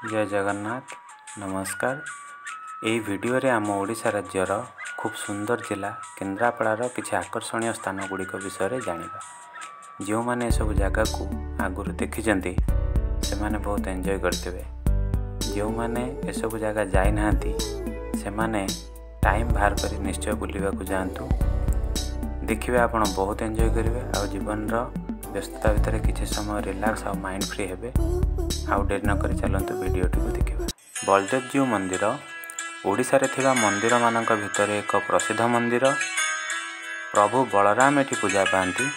जय जगन्नाथ नमस्कार। यही भिडियो रे आम ओडिशा राज्यर खूब सुंदर जिला केन्द्रापड़ार किसी आकर्षणीय स्थान गुड़िक विषय जानिबा। जो मैंने सब जगह को आगुरी देखिचंती से माने बहुत एंजॉय करते। जो मैंने ये सब जगह जाई नांती से माने टाइम बाहर कर निश्चय बुलवा को जातु। देखिए आपण बहुत एंजॉय करेंगे आ जीवन व्यस्तता भितर किसी समय रिलैक्स आ माइंड फ्री हेबे। आउ डेरी नक चलते भिडियोटी को देखा। बलदेव जीव मंदिर ओडिशा रे थिबा मंदिर मानक भितर एक प्रसिद्ध मंदिर। प्रभु बलराम एठी पूजा पाती।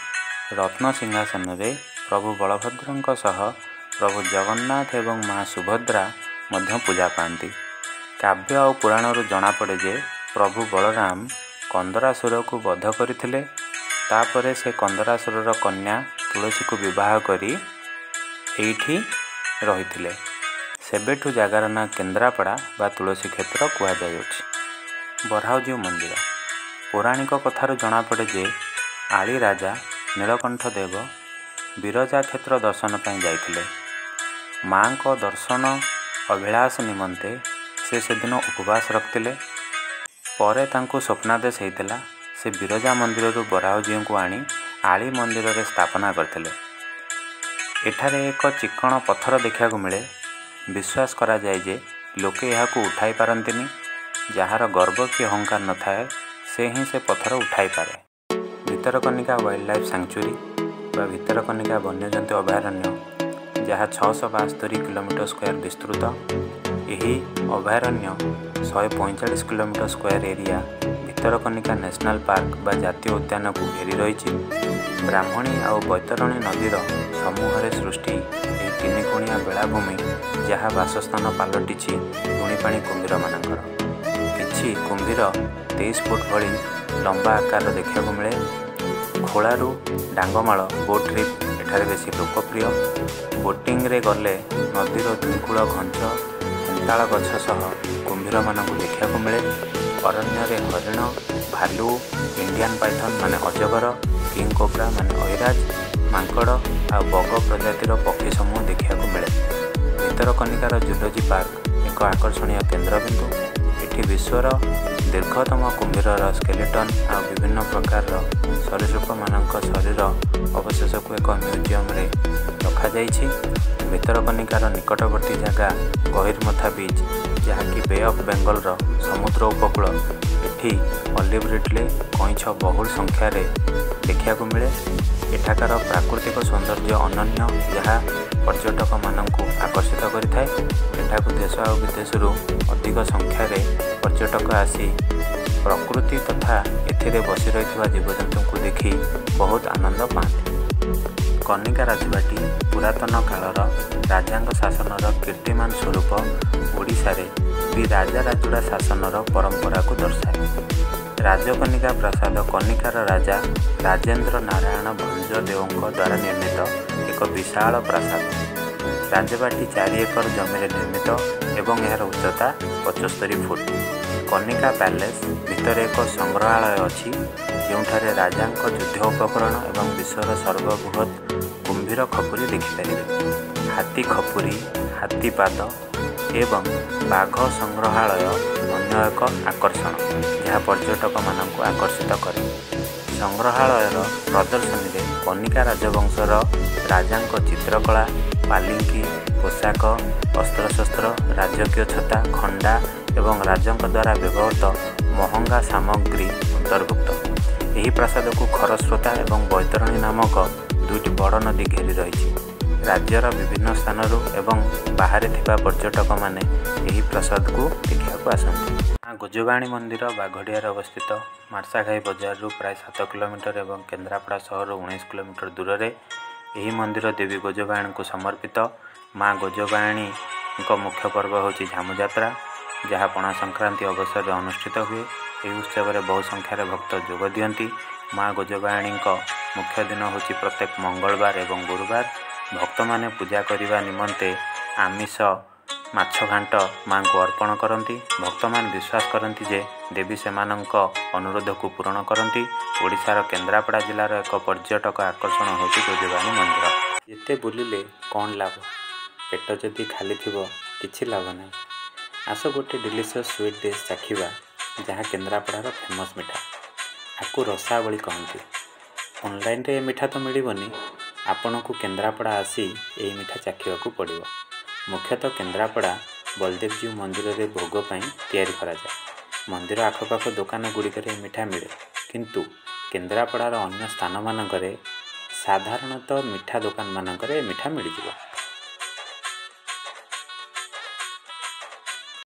रत्न सिंहासन रे प्रभु बलभद्र सह प्रभु जगन्नाथ एवं माँ सुभद्रा मध्य पूजा पाती। काव्य और पुराण जना पड़े जे प्रभु बलराम कंदरासुर को वध करथिले। तापरे से कंदरासुर कन्या तुलसी को विवाह करी एठी रहिथिले। सेबेठु जगार ना केन्द्रापड़ा बा तुलसी क्षेत्र कहुछि। बराहजीव मंदिर पौराणिक कथार जना पड़े जे आली राजा नीलकंठ देव विरजा क्षेत्र दर्शन पर जाइथिले। माँ को दर्शन अभिलाष निमंते से दिन उपवास रखते। परे तांको स्वप्नादेश होता से विरजा मंदिर बराहजीव को आनी आली मंदिर रे स्थापना करथिले। एठारे एक चिक्कण पत्थर देखा मिले। विश्वास करा जाए जे लोके यह उठाई पारंतिनी। जार गर्व कि अहंकार न थाए से ही से पत्थर उठाई पारे। भितरकनिका वाइल्ड लाइफ सैंक्चुरी बा भितरकनिका वन्यजंतु अभयारण्य जहाँ 672 किलोमीटर स्क्वायर विस्तृत। यही अभयारण्य 145 kilometre square area Bhitarkanika national park बा जातीय उद्यान को घेरी रही। ब्राह्मणी और बैतरणी नदीर समूह सृष्टि यह तीनिकोणिया बेलाभूमि जहाँ बासस्थान पलटि लुणीपाणी कुंभीर मानकर। किछि कुंभीर 23 फुट भली लंबा आकार देखा मिले। खोलारू डांगमाल बोट ट्रिप एठारे बेसी लोकप्रिय। बोटिंग रे गले नदीर दुईकूल घंच हेन्ताल गछ सह कुंभीर मानक देखा मिले। अरण्य रे हरिण भालू इंडियन पाइथन माने अजगर किंग कोब्रा माने ऐराज मांकड़ आ बग प्रजातिर पक्षी समूह देखा मिले। भितरकनिकार जूलॉजी पार्क एक आकर्षणीय केन्द्रबिंदु। एठी विश्वर दीर्घतम कुंभीर स्केलेटन आ विभिन्न प्रकार सरीसृप मानक शरीर अवशेष को एक म्यूजियम रे रखा जाइछि। भितरकनिकार निकटवर्ती जगह गहिरमथा बीच जहाँकि बे ऑफ बेंगल समुद्र उपकूल। एठी ऑलिव रिडले कईछ बहुल संख्यार देखा मिले। एठाकार प्राकृतिक सौंदर्य अनन्य जहाँ पर्यटक मानक आकर्षित करिथाए। एठाकु देश और विदेश अधिक संख्यार पर्यटक आसी प्रकृति तथा एथिरे बसी रहिथिबा जीवजंतु को देखि बहुत आनंद पाते। कनिका राजबाटी पुरातन कालर राजांग शासनर कीर्तिमान स्वरूप ओडिशा रे भी राजा राजुड़ा शासनर परंपरा को दर्शाए। राजकनिका प्रसाद कनिकार राजा राजेंद्र नारायण भंजदेव द्वारा निर्मित एक विशाल प्रासाद। राजबाटी 4 एकर जमी निर्मित एवं यार उच्चता 75 फुट। कनिका पैलेस भितर एक संग्रहालय अच्छी जोठारे राजांक युद्ध उपकरण एवं विश्वर सर्वबृहत कुंभीर खपुरी देखिपारे। हाथी खपुरी हाथी पाद एवं बाघ संग्रहालय अन्य एक आकर्षण जहाँ पर्यटक मानक आकर्षित करे। संग्रहालयर प्रदर्शनी रे कनिका राजवंशर राजांक चित्रकला पालिंकी पोशाक अस्त्रशस्त्र राजकीय छता खंडा एवं राजंक द्वारा व्यवहृत महंगा सामग्री अंतर्भुक्त। यही प्रासाद को खरस्रोता एवं बैतरणी नामक 2टी बड़ नदी घेरी रही। राज्यर विभिन्न स्थानरू एवं बाहर थिबा पर्यटक माने यही प्रसाद को देखा आसती। गोजबाणी मंदिर बाघड़ियार अवस्थित मार्साघाई बजार प्राय 7 किलोमीटर एवं केन्द्रापड़ा सहर 19 किलोमीटर दूर रे यही मंदिर देवी गोजबाणी को समर्पित। माँ गोजबाणी मुख्य पर्व होची झामु यात्रा जहाँ पणा संक्रांति अवसर में अनुष्ठित हुए। यह उत्सव में बहु संख्यार भक्त जोग दियंती। माँ गोजबाणी मुख्य दिन होची प्रत्येक मंगलवार एवं गुरुवार। भक्त माने पूजा करने निमंते आमिष माछ घांट माँ को अर्पण करती। भक्त मान विश्वास करती जे देवी सेमानंक अनुरोध को पूरण करती। ओडिशार केन्द्रापड़ा जिलार एक पर्यटक आकर्षण होची गोजबाणी मंदिर। जिते बुलिले कौन लाभ, पेट जदि खाली थिबो କିଛି ଲାଭ ନାହିଁ। ଆସ ଗୋଟେ ଡିଲିସିୟସ୍ ସୁଇଟ୍ ଡିଶ୍ ଚାଖିବା, ଯାହା କେନ୍ଦ୍ରାପଡ଼ାର ଫେମସ୍ ମିଠା। ଆକୁ ରସାବଳି କହନ୍ତି। ଅନଲାଇନ୍ରେ ଏ ମିଠା ତ ମିଳିବନି, ଆପଣଙ୍କୁ କେନ୍ଦ୍ରାପଡ଼ା ଆସି ଏହି ମିଠା ଚାଖିବାକୁ ପଡ଼ିବ। ମୁଖ୍ୟତଃ କେନ୍ଦ୍ରାପଡ଼ା ବଳଦେବଜୀଉ ମନ୍ଦିରରେ ଭୋଗ ପାଇଁ ତିଆରି କରାଯାଏ। ମନ୍ଦିର ଆଖପାଖ ଦୋକାନ ଗୁଡ଼ିକରେ ମିଠା ମିଳେ, କିନ୍ତୁ କେନ୍ଦ୍ରାପଡ଼ାର ଅନ୍ୟ ସ୍ଥାନମାନଙ୍କରେ ସାଧାରଣତଃ ମିଠା ଦୋକାନମାନଙ୍କରେ ମିଠା ମିଳିଯିବ।